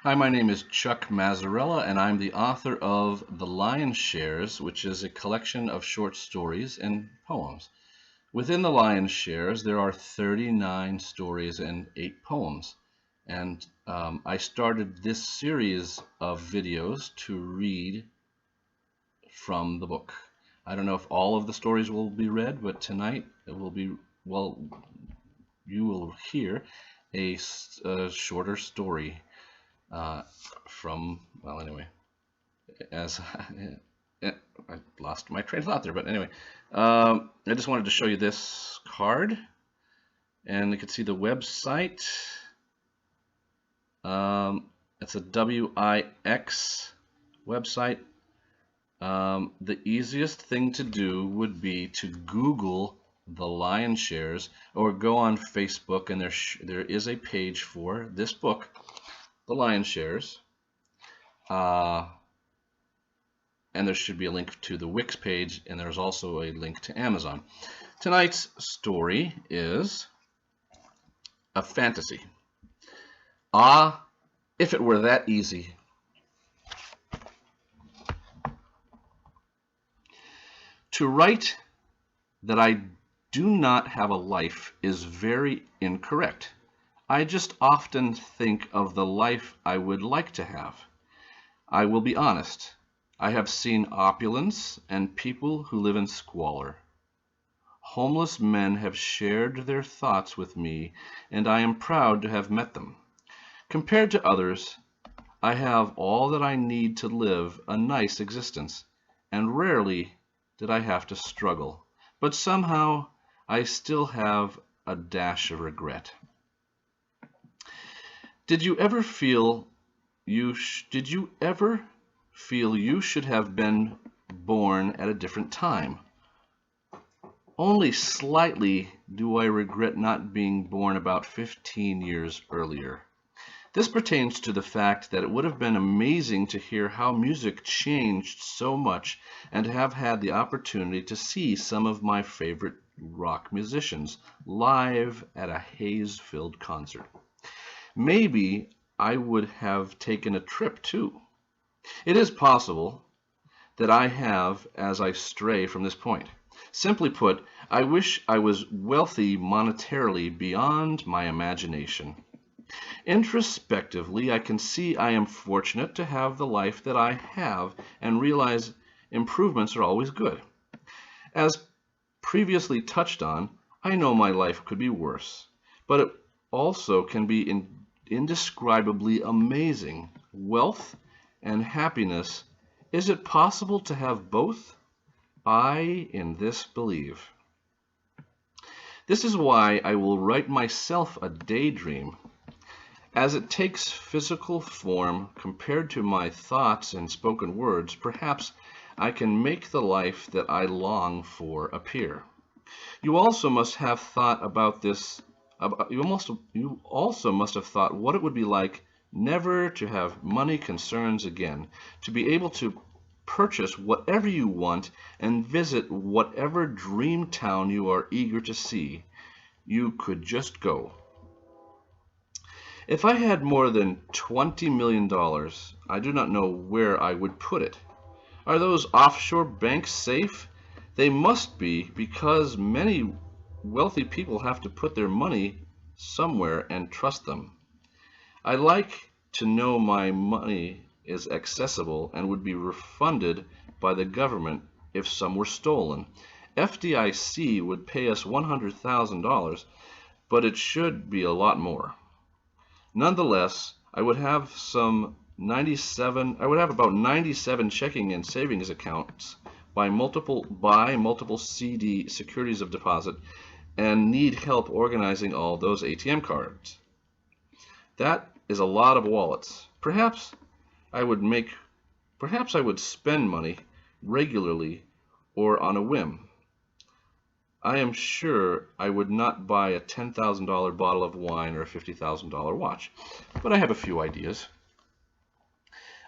Hi, my name is Chuck Mazzarella, and I'm the author of The Lion Shares, which is a collection of short stories and poems. Within The Lion Shares, there are 39 stories and 8 poems. And I started this series of videos to read from the book. I don't know if all of the stories will be read, but tonight it will be, well, you will hear a shorter story from, well, anyway, as I lost my train of thought there, but anyway, I just wanted to show you this card, and you can see the website. It's a WIX website. The easiest thing to do would be to Google The Lion Shares, or go on Facebook, and there is a page for this book, The Lion Shares. And there should be a link to the Wix page, and there's also a link to Amazon. Tonight's story is a fantasy. Ah, if it were that easy. To write that I do not have a life is very incorrect. I just often think of the life I would like to have. I will be honest. I have seen opulence and people who live in squalor. Homeless men have shared their thoughts with me, and I am proud to have met them. Compared to others, I have all that I need to live a nice existence, and rarely did I have to struggle. But somehow, I still have a dash of regret. Did you ever feel you should have been born at a different time? Only slightly do I regret not being born about 15 years earlier. This pertains to the fact that it would have been amazing to hear how music changed so much, and to have had the opportunity to see some of my favorite rock musicians live at a haze-filled concert. Maybe I would have taken a trip too. It is possible that I have as I stray from this point. Simply put, I wish I was wealthy monetarily beyond my imagination. Introspectively, I can see I am fortunate to have the life that I have, and realize improvements are always good. As previously touched on, I know my life could be worse, but it also can be indescribably amazing. Wealth and happiness, is it possible to have both? I in this believe. This is why I will write myself a daydream, as it takes physical form compared to my thoughts and spoken words. Perhaps I can make the life that I long for appear. You also must have thought about this. You also must have thought what it would be like never to have money concerns again, to be able to purchase whatever you want and visit whatever dream town you are eager to see. You could just go. If I had more than $20 million, I do not know where I would put it. Are those offshore banks safe? They must be, because many wealthy people have to put their money somewhere and trust them. I like to know my money is accessible and would be refunded by the government if some were stolen. FDIC would pay us $100,000, but it should be a lot more. Nonetheless, I would have about 97 checking and savings accounts, buy multiple CD securities of deposit, and need help organizing all those ATM cards. That is a lot of wallets. Perhaps I would spend money regularly or on a whim. I am sure I would not buy a $10,000 bottle of wine or a $50,000 watch, but I have a few ideas.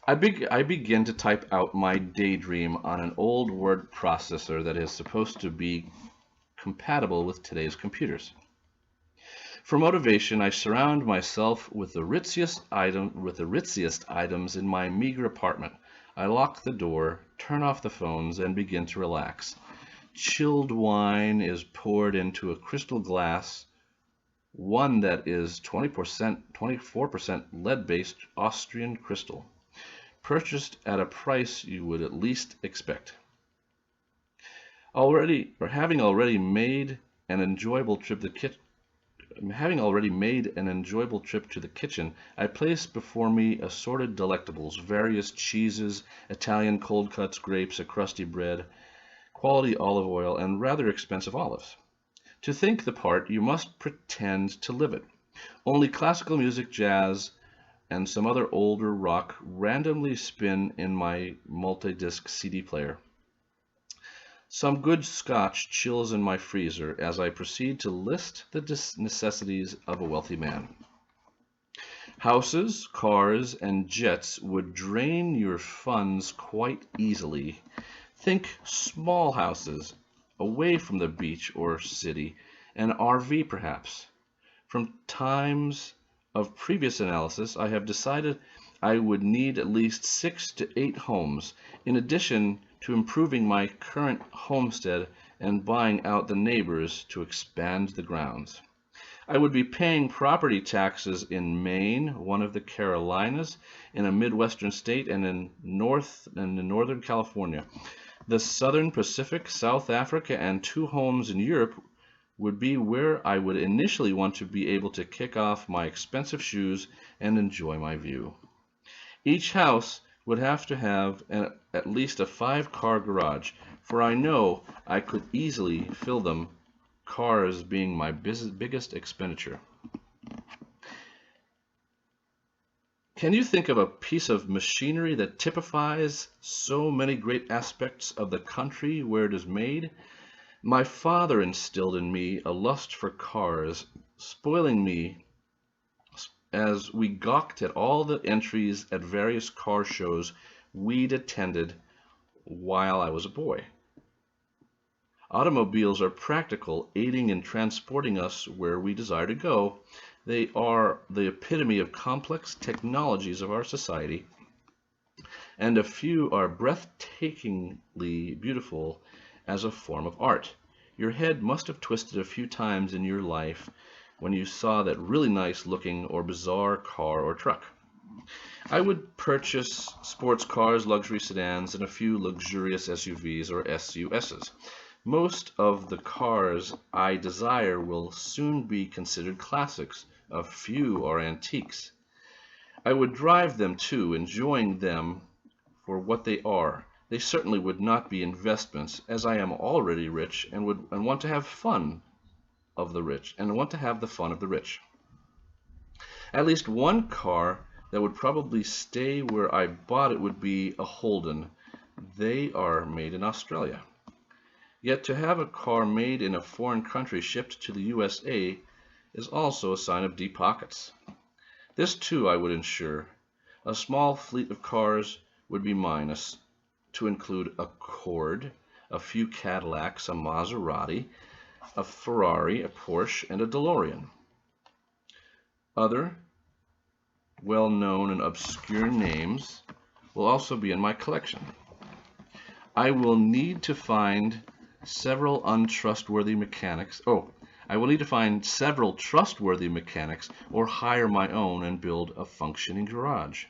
I begin to type out my daydream on an old word processor that is supposed to be compatible with today's computers. For motivation, I surround myself with the ritziest items in my meager apartment. I lock the door, turn off the phones, and begin to relax. Chilled wine is poured into a crystal glass, one that is 24% lead-based Austrian crystal, purchased at a price you would at least expect. Having already made an enjoyable trip to the kitchen, I place before me assorted delectables, various cheeses, Italian cold cuts, grapes, a crusty bread, quality olive oil, and rather expensive olives. To think the part, you must pretend to live it. Only classical music, jazz, and some other older rock randomly spin in my multi-disc CD player. Some good scotch chills in my freezer as I proceed to list the necessities of a wealthy man. Houses, cars, and jets would drain your funds quite easily. Think small houses, away from the beach or city, an RV perhaps. From times of previous analysis, I have decided I would need at least 6 to 8 homes, in addition to improving my current homestead and buying out the neighbors to expand the grounds. I would be paying property taxes in Maine, one of the Carolinas, in a Midwestern state, and in Northern California. The Southern Pacific, South Africa, and 2 homes in Europe would be where I would initially want to be able to kick off my expensive shoes and enjoy my view. Each house would have to have at least a 5-car garage, for I know I could easily fill them, cars being my biggest expenditure. Can you think of a piece of machinery that typifies so many great aspects of the country where it is made? My father instilled in me a lust for cars, spoiling me as we gawked at all the entries at various car shows we'd attended while I was a boy. Automobiles are practical, aiding in transporting us where we desire to go. They are the epitome of complex technologies of our society, and a few are breathtakingly beautiful as a form of art. Your head must have twisted a few times in your life when you saw that really nice looking or bizarre car or truck. I would purchase sports cars, luxury sedans, and a few luxurious SUVs or SUSs. Most of the cars I desire will soon be considered classics. A few are antiques. I would drive them too, enjoying them for what they are. They certainly would not be investments, as I am already rich and want to have the fun of the rich. At least one car that would probably stay where I bought it would be a Holden. They are made in Australia. Yet to have a car made in a foreign country shipped to the USA is also a sign of deep pockets. This too I would insure. A small fleet of cars would be mine, to include a Accord, a few Cadillacs, a Maserati, a Ferrari, a Porsche, and a DeLorean. Other well-known and obscure names will also be in my collection. I will need to find several trustworthy mechanics or hire my own and build a functioning garage.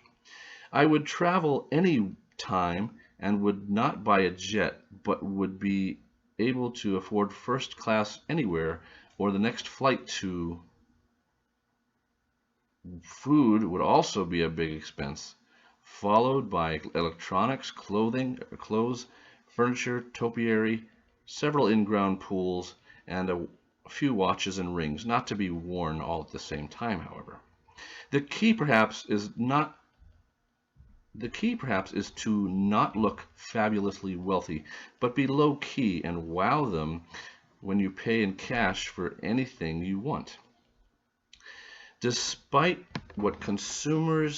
I would travel any time and would not buy a jet, but would be able to afford first class anywhere or the next flight to. Food would also be a big expense, followed by electronics, clothes, furniture, topiary, several in-ground pools, and a few watches and rings, not to be worn all at the same time, however. The key perhaps is to not look fabulously wealthy, but be low-key and wow them when you pay in cash for anything you want. Despite what consumer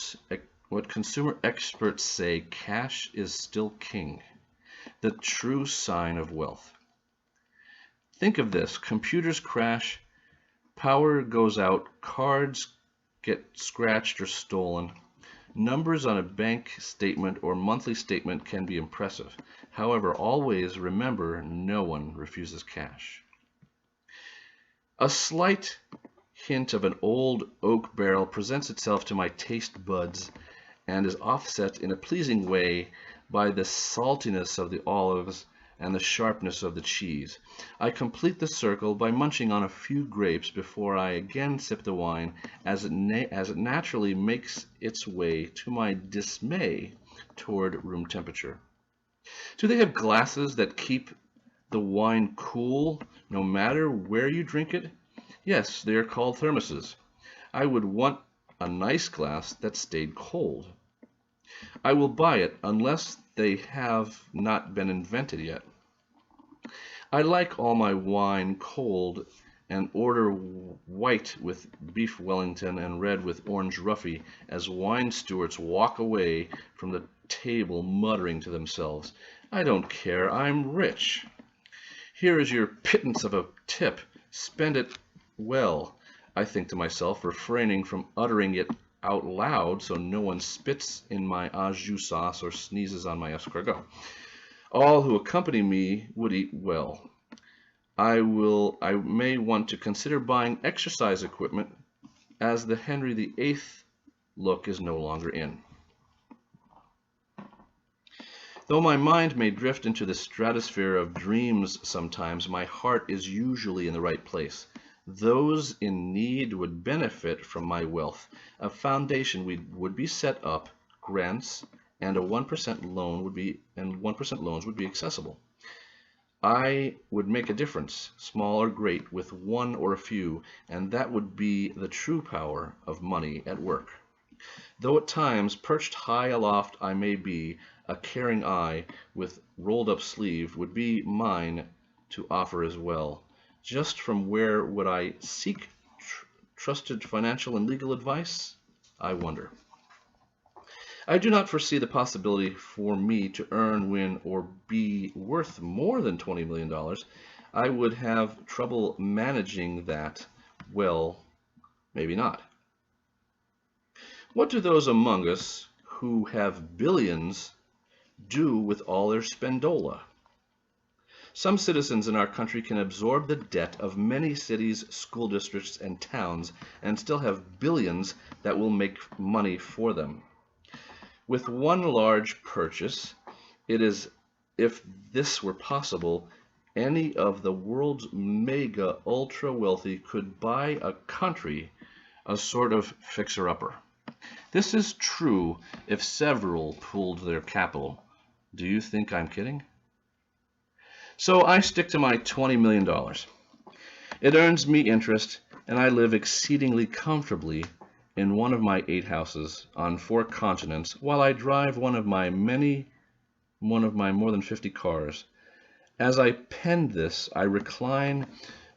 experts say, cash is still king, the true sign of wealth. Think of this: computers crash, Power goes out, cards get scratched or stolen. Numbers on a bank statement or monthly statement can be impressive. However, always remember no one refuses cash. A slight hint of an old oak barrel presents itself to my taste buds and is offset in a pleasing way by the saltiness of the olives and the sharpness of the cheese. I complete the circle by munching on a few grapes before I again sip the wine as it naturally makes its way, to my dismay, toward room temperature. Do they have glasses that keep the wine cool no matter where you drink it? Yes, they are called thermoses. I would want a nice glass that stayed cold. I will buy it unless they have not been invented yet. I like all my wine cold and order white with beef Wellington and red with orange Ruffy as wine stewards walk away from the table muttering to themselves, "I don't care, I'm rich. Here is your pittance of a tip. Spend it well," I think to myself, refraining from uttering it out loud so no one spits in my au jus sauce or sneezes on my escargot. All who accompany me would eat well. I may want to consider buying exercise equipment, as the Henry VIII look is no longer in. Though my mind may drift into the stratosphere of dreams sometimes, my heart is usually in the right place. Those in need would benefit from my wealth. A foundation would be set up, grants, and 1% loans would be accessible. I would make a difference, small or great, with one or a few, and that would be the true power of money at work. Though at times perched high aloft I may be, a caring eye with rolled up sleeve would be mine to offer as well. Just from where would I seek trusted financial and legal advice? I wonder. I do not foresee the possibility for me to earn, win, or be worth more than $20 million. I would have trouble managing that. Well, maybe not. What do those among us who have billions do with all their spendola? Some citizens in our country can absorb the debt of many cities, school districts, and towns and still have billions that will make money for them. With one large purchase, it is, if this were possible, any of the world's mega ultra wealthy could buy a country, a sort of fixer-upper. This is true if several pooled their capital. Do you think I'm kidding? So I stick to my $20 million. It earns me interest, and I live exceedingly comfortably in one of my 8 houses on 4 continents while I drive one of my more than 50 cars. As I pen this, I recline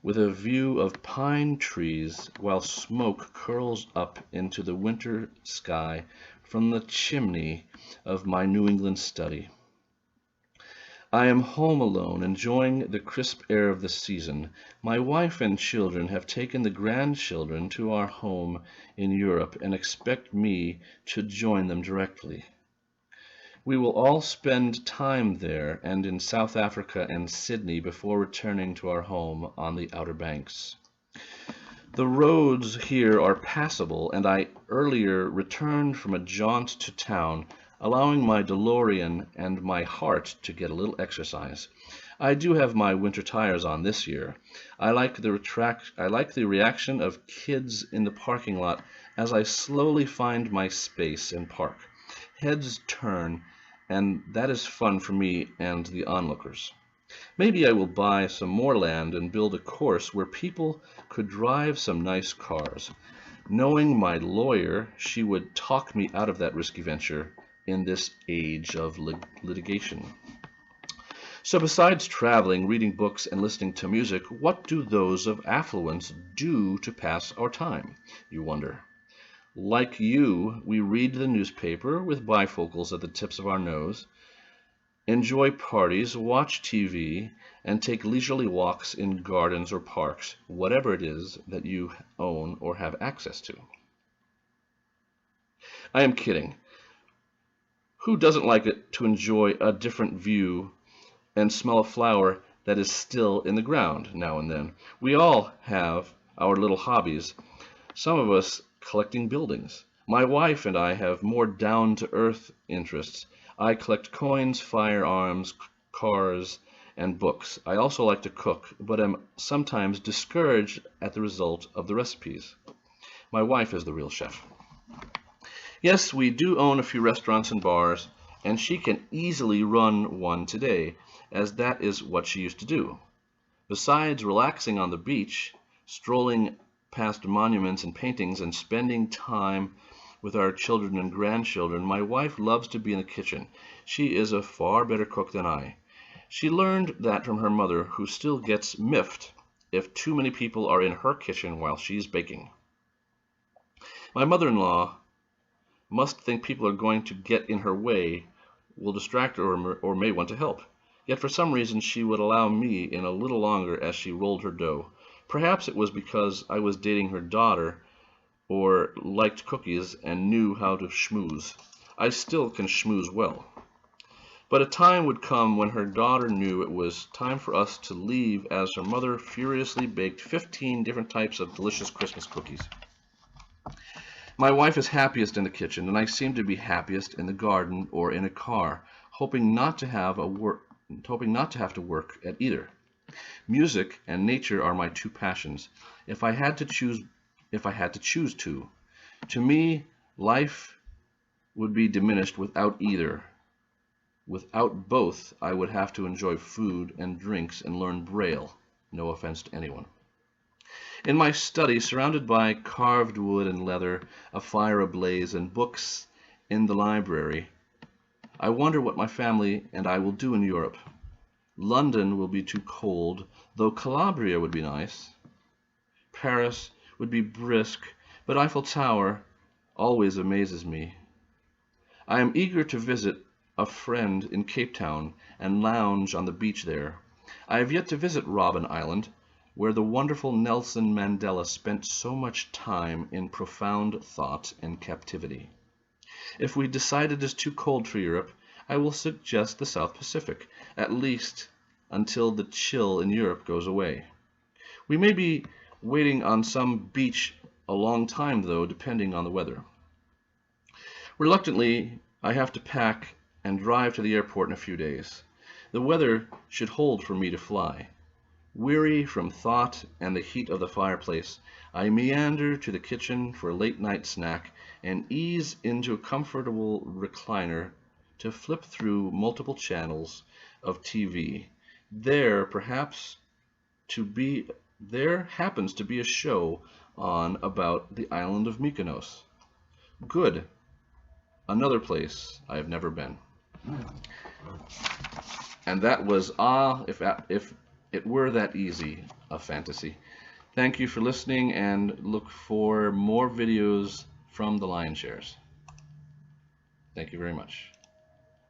with a view of pine trees while smoke curls up into the winter sky from the chimney of my New England study. I am home alone, enjoying the crisp air of the season. My wife and children have taken the grandchildren to our home in Europe and expect me to join them directly. We will all spend time there and in South Africa and Sydney before returning to our home on the Outer Banks. The roads here are passable, and I earlier returned from a jaunt to town, allowing my DeLorean and my heart to get a little exercise. I do have my winter tires on this year. I like the reaction of kids in the parking lot as I slowly find my space and park. Heads turn, and that is fun for me and the onlookers. Maybe I will buy some more land and build a course where people could drive some nice cars. Knowing my lawyer, she would talk me out of that risky venture in this age of litigation. So besides traveling, reading books, and listening to music, what do those of affluence do to pass our time, you wonder? Like you, we read the newspaper with bifocals at the tips of our nose. enjoy parties, watch TV, and take leisurely walks in gardens or parks, whatever it is that you own or have access to. I am kidding. Who doesn't like it to enjoy a different view and smell a flower that is still in the ground now and then? We all have our little hobbies, some of us collecting buildings. My wife and I have more down-to-earth interests. I collect coins, firearms, cars, and books. I also like to cook, but am sometimes discouraged at the result of the recipes. My wife is the real chef. Yes, we do own a few restaurants and bars, and she can easily run one today, as that is what she used to do. Besides relaxing on the beach, strolling past monuments and paintings, and spending time with our children and grandchildren, my wife loves to be in the kitchen. She is a far better cook than I. She learned that from her mother, who still gets miffed if too many people are in her kitchen while she's baking. My mother-in-law must think people are going to get in her way, will distract her, or may want to help. Yet for some reason she would allow me in a little longer as she rolled her dough. Perhaps it was because I was dating her daughter, or liked cookies and knew how to schmooze. I still can schmooze well. But a time would come when her daughter knew it was time for us to leave, as her mother furiously baked 15 different types of delicious Christmas cookies. My wife is happiest in the kitchen, and I seem to be happiest in the garden or in a car, hoping not to have to work at either. Music and nature are my two passions. If I had to choose two, to me, life would be diminished without either. Without both, I would have to enjoy food and drinks and learn Braille. No offense to anyone. In my study, surrounded by carved wood and leather, a fire ablaze, and books in the library, I wonder what my family and I will do in Europe. London will be too cold, though Calabria would be nice. Paris would be brisk, but Eiffel Tower always amazes me. I am eager to visit a friend in Cape Town and lounge on the beach there. I have yet to visit Robben Island, where the wonderful Nelson Mandela spent so much time in profound thought and captivity. If we decide it is too cold for Europe, I will suggest the South Pacific, at least until the chill in Europe goes away. We may be waiting on some beach a long time, though, depending on the weather. Reluctantly, I have to pack and drive to the airport in a few days. The weather should hold for me to fly. Weary from thought and the heat of the fireplace, I meander to the kitchen for a late-night snack and ease into a comfortable recliner to flip through multiple channels of TV. There happens to be a show on about the island of Mykonos. Good. Another place I have never been. And that was if it were that easy, a fantasy. Thank you for listening, and look for more videos from the Lion Shares. Thank you very much.